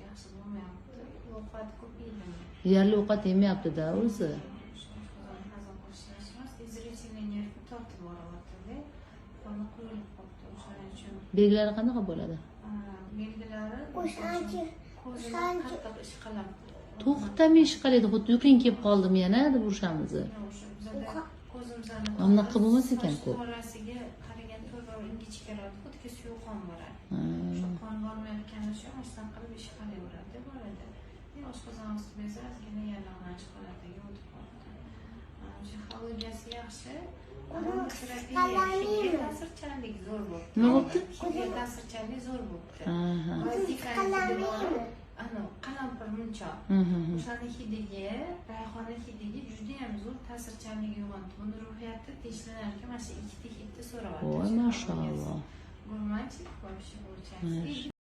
yaxshi bo'lmayapti. Ovqat ko'p yeyman. Yarli ovqat yemayapti-da o'zi. Hazm qilishimiz zrительный nervni tortib boryapti-da. Qoni quyilib qoldi. O'shaning uchun Belgilari qanaqa bo'ladi? belgilari O'shancha qattiq ishqalab. To'xtamay ishqalaydi, xuddi yuqing kelib qoldim yana deb urishamiz. Ko'zimizani Anaqa bo'lmas ekan ko'p. orasiga qaragan to'g'ri ingichka keladi, xuddi suv qon boradi. Shu qon bormayotgani uchun ashtan qilib ishqalayveradi bo'ladi. Oshqozon osti bezi ozgina yallig'lanish holatiga o'tib qoladi. Psixologiyasi yaxshi. Terapiya ta'sirchanlik zo'r bo'ldi. Nima bo'ldi? Ta'sirchanlik zo'r bo'ldi. qalamiymi? Ano, qalampir munchoq. O'shani hidigi, rayhona hidigi juda ham zo'r ta'sirchanlik uyg'otdi. Buni ruhiyatda tekshirinarkan mana shu ikkita hidni so'rayapti. Voy, mashalloh. Gurmanchik, вообще получается.